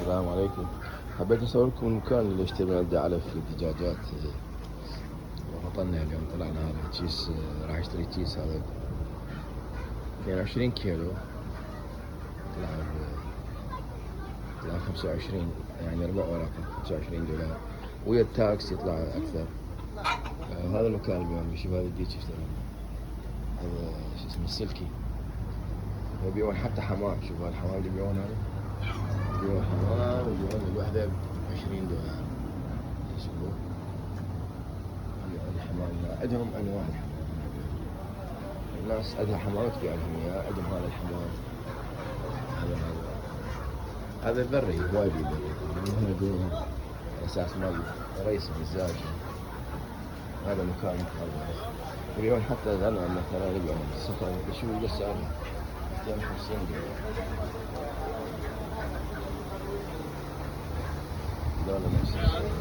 السلام عليكم. حبيت أصور لكم المكان اللي اشتري من عنده علف الدجاجات. وفطلنا اليوم، طلعنا هذا كيس. راح اشتري كيس هذا 22 كيلو. طلع 25، يعني 4 ورقة 25 دولار، ويا التاكس يطلع أكثر. هذا المكان اليوم بيشوف هذا الديك اشتري. هذا شو اسمه السلكي. يبيعون حتى حمام، شوف الحمام اللي يبيعون هذا، يبيعون حمام ويبيعون الوحدة ب20 دولار. شوفوا الحمام عندهم أنواع الحمام. الناس عندها حمامات في عندهم إياه، عندهم هذا الحمام. هذا البري وايد بري، هم يقولون على أساس ما رئيس مزاج. هذا مكان مخربط. يبيعون حتى الأنواع مثلا، يبيعون السفر شو السعر 250 دولار. دولة نفس الشيء.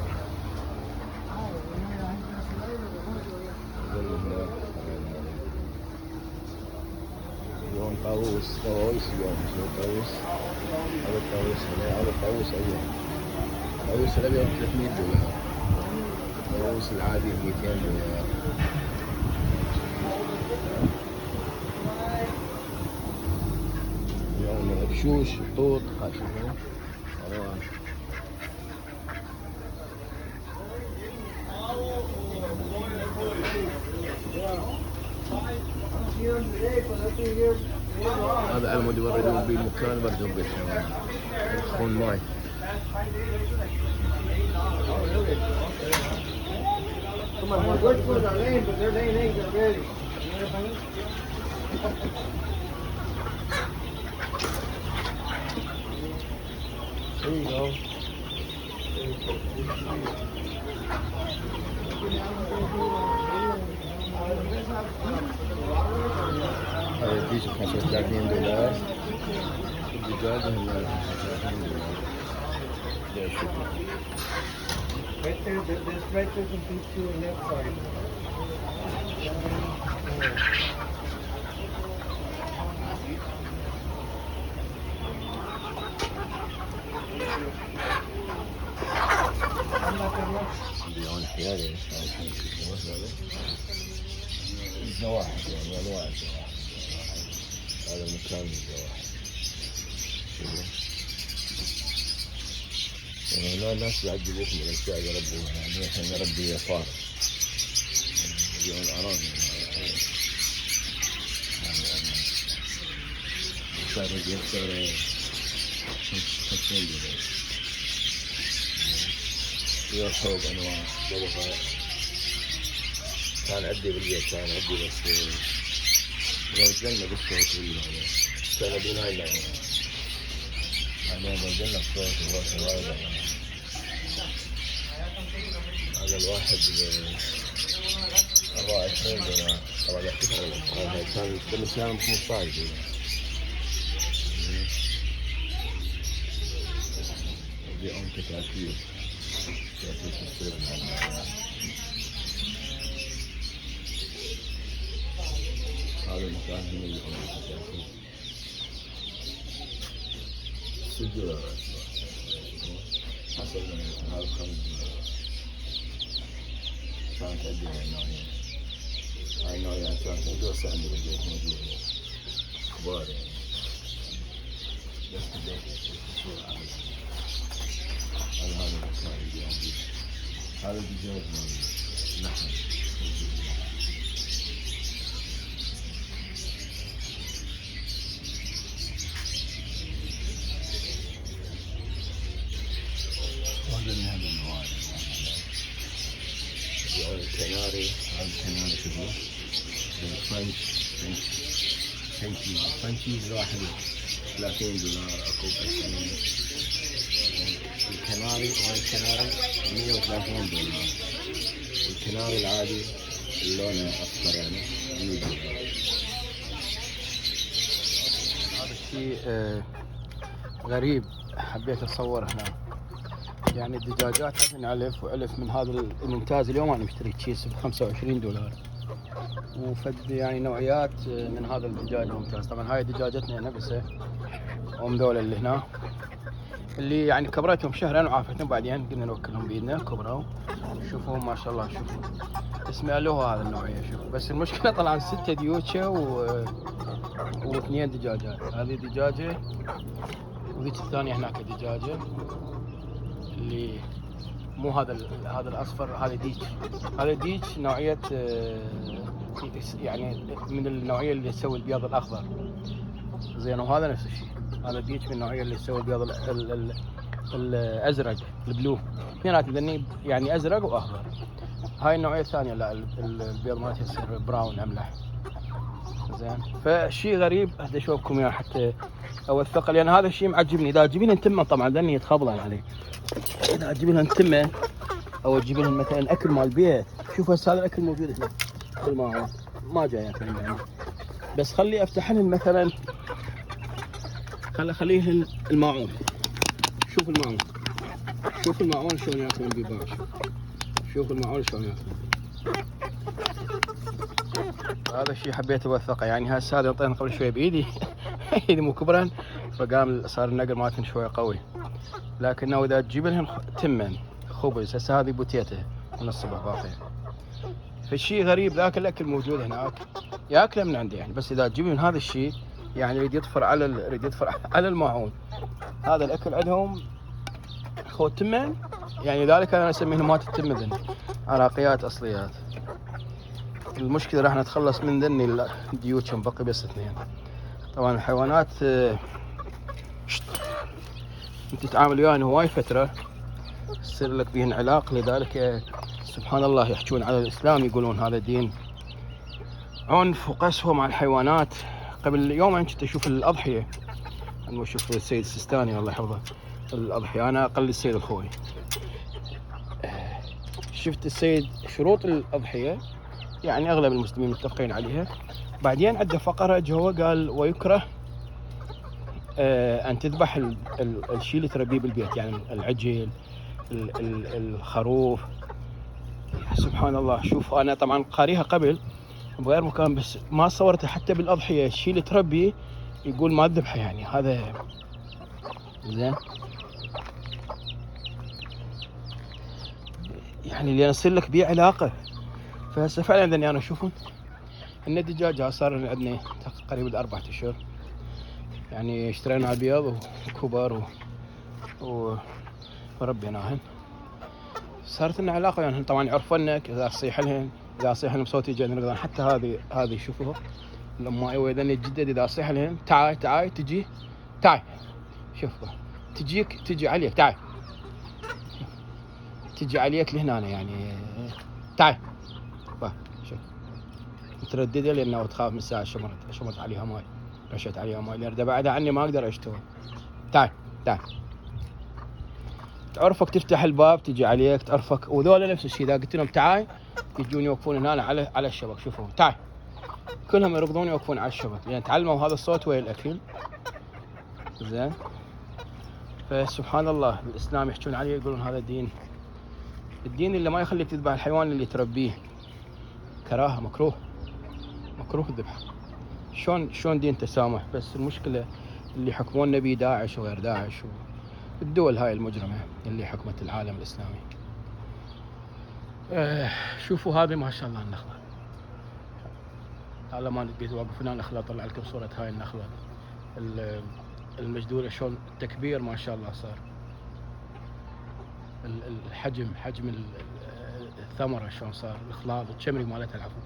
يبيعون طاووس اليوم. شو الطاووس؟ هذا الطاووس هذا الطاووس أيام. الطاووس الأبيض 300 دولار. الطاووس العادي 200 دولار. يبيعون بشوش طوط خاشمة. هذا علمود يوردون به المكان، يبردون به الحيوان، يدخلون ماي. هذا الديش 35 دولار. الدجاجة هنا 35 دولار. Right there, this right there can be to the left side. يبيعون حيادة. الزواحف، يعني أنواع الزواحف. هذا المكان الزواحف. هنا الناس يعدوا بيتهم الأشياء يربوها، يعني إحنا نربي فار. يبيعون أرانب. صار يكسر 50 دولار. يرحب أنواع بابها. كان عندي بالبيت، كان عندي بس زوجنا بالصوت والهذا. كان أبونا هاي اللعنة. أنا زوجنا الصوت والهذا. هذا الواحد 24 دولار. طبعا يحكي هذا كان بالنسبة 15 دولار. يبيعون كتاكيت. هذا المكان هنا يبيعون كتاكيت 6 دولار حسب هذا 5 دولار. كانت عندي هاي النوعية كانت موجودة، هسه عندي بالبيت موجودة كبار يعني. بس بديت الصورة عامل. هذا المكان اللي عندي. هذا الدجاج مال لحم. وهذا من هذا النوع. يبيعون الكناري. هذا الكناري شوفوا. فرنشي الواحد 30 دولار. أكو الكناري، وهذا الكناري 130 دولار. والكناري العادي اللون أصفر يعني 100 دولار. هذا الشيء غريب، حبيت أصور هنا. يعني الدجاجات من علف وعلف من هذا الممتاز. اليوم أنا مشتري كيس ب25 دولار، وفد يعني نوعيات من هذا الدجاج الممتاز. طبعا هاي دجاجتنا نفسها، ذولا اللي هنا اللي يعني كبرتهم شهرين وعافتهم، بعدين قلنا نوكلهم بيدنا كبروا. شوفوا ما شاء الله، شوفوا اسمه له هذا النوعية. شوف بس المشكلة طلعا 6 ديوتشا واثنين دجاجات. هذه دجاجة وذيك الثانية هناك دجاجة. اللي مو هذا الأصفر، هذا ديتش. هذا ديتش نوعية يعني من النوعية اللي تسوي البياض الأخضر زين. وهذا نفس الشيء، هذا ديتش من النوعية اللي تسوي البياض الأزرق البلو. اثنيناتهم ذني يعني أزرق وأخضر. هاي النوعية الثانية لا، البيض مالتها يصير براون أملح زين. فشيء غريب هذا اشوفكم اياه حتى اوثقه، لان هذا الشيء معجبني. اذا تجيب لهم تمه طبعا ذني يتخبلن عليه. اذا تجيب لهم تمه او تجيب لهم مثلا اكل مال البيت، شوف هسه هذا الاكل موجود هنا بالماعون ما جاي ياكلون يعني. بس خلي افتح لهم مثلا، خليه الماعون. شوف الماعون، شوف الماعون شلون ياكلون بيه. شوف الماعون شلون ياكلون. هذا الشيء حبيت اوثقه يعني. هسه هذا انطينا قبل شوي بايدي ايدي مو كبران، فقام صار النقل مالتهم شوي قوي. لكنه اذا تجيب لهم تمن خبز، هسه هذه بوتيته من الصبح باقيه. فالشيء غريب، ذاك الاكل موجود هناك ياكله من عندي يعني. بس اذا تجيب من هذا الشيء يعني يريد يطفر على الماعون. هذا الاكل عندهم خو تمن يعني. ذلك انا اسميهم مات التمذن، عراقيات اصليات. المشكلة راح نتخلص من ذني الديوتش، بقي بس اثنين. طبعا الحيوانات انت تتعامل وياهن هواي فترة يصير لك بهن علاق. لذلك سبحان الله يحجون على الإسلام، يقولون هذا دين عنف وقسوة مع الحيوانات. قبل يومين كنت أشوف الأضحية، أنا أشوف السيد السيستاني الله يحفظه الأضحية، أنا أقل السيد الخوي. شفت السيد شروط الأضحية يعني أغلب المسلمين متفقين عليها. بعدين عنده فقرة جوا قال ويكره أن تذبح الشيء اللي تربيه بالبيت، يعني العجل الخروف. سبحان الله. شوف أنا طبعا قاريها قبل بغير مكان، بس ما صورتها حتى بالأضحية. الشيء اللي تربيه يقول ما تذبحه يعني. هذا زين يعني اللي يصير لك بيه علاقة. فهسه فعلا ذني انا اشوفهم ان الدجاج صار عندنا تقريبا 4 اشهر يعني. اشترينا ابيض وكبر وربيناهن. صارت لنا علاقه يعني. طبعا يعرفونك اذا اصيح لهم، اذا اصيح لهم صوتي يجي نقدر. حتى هذه شوفوها لما ذني الجدد اذا اصيح لهم تعاي تجي تعاي. شوفوا تجي عليك تعاي، تجي عليك لهنا يعني تعاي. شوف متردده لانه تخاف من الساعه. شمرت عليها ماي، رشت عليها ماي لان بعدها عني ما اقدر اشتغل. تعال تعرفك تفتح الباب تجي عليك تعرفك. وذولا نفس الشيء اذا قلت لهم تعال يجون يوقفون هنا على الشبك. شوفوا تعال كلهم يركضون يوقفون على الشبك لان تعلموا هذا الصوت ويا الاكل زين. فسبحان الله الاسلام يحكون عليه يقولون هذا الدين اللي ما يخليك تذبح الحيوان اللي تربيه. كراهه مكروه الذبح. شلون دين تسامح. بس المشكله اللي يحكمون به داعش وغير داعش والدول هاي المجرمه اللي حكمت العالم الاسلامي. شوفوا هذه ما شاء الله النخله. على ما نبي توقف هنا النخله. طلع لكم صوره هاي النخله المجدوله شلون التكبير ما شاء الله صار. حجم الثمره شلون صار. الاخلاط الشمري مالتها العفو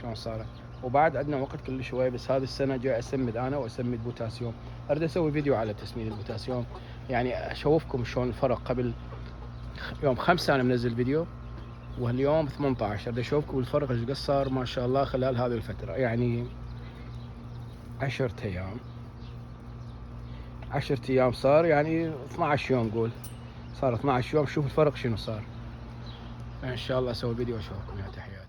شلون صارت. وبعد عندنا وقت كل شوي. بس هذه السنه جاي اسمد انا واسمد بوتاسيوم. اريد اسوي فيديو على تسميد البوتاسيوم يعني اشوفكم شلون الفرق. قبل يوم 5 انا منزل فيديو واليوم 18. اريد اشوفكم الفرق ايش صار ما شاء الله خلال هذه الفتره يعني 10 ايام صار يعني 12 يوم قول صار 12 يوم. شوف الفرق شنو صار. ان شاء الله اسوي فيديو واشوفكم. يا تحياتي.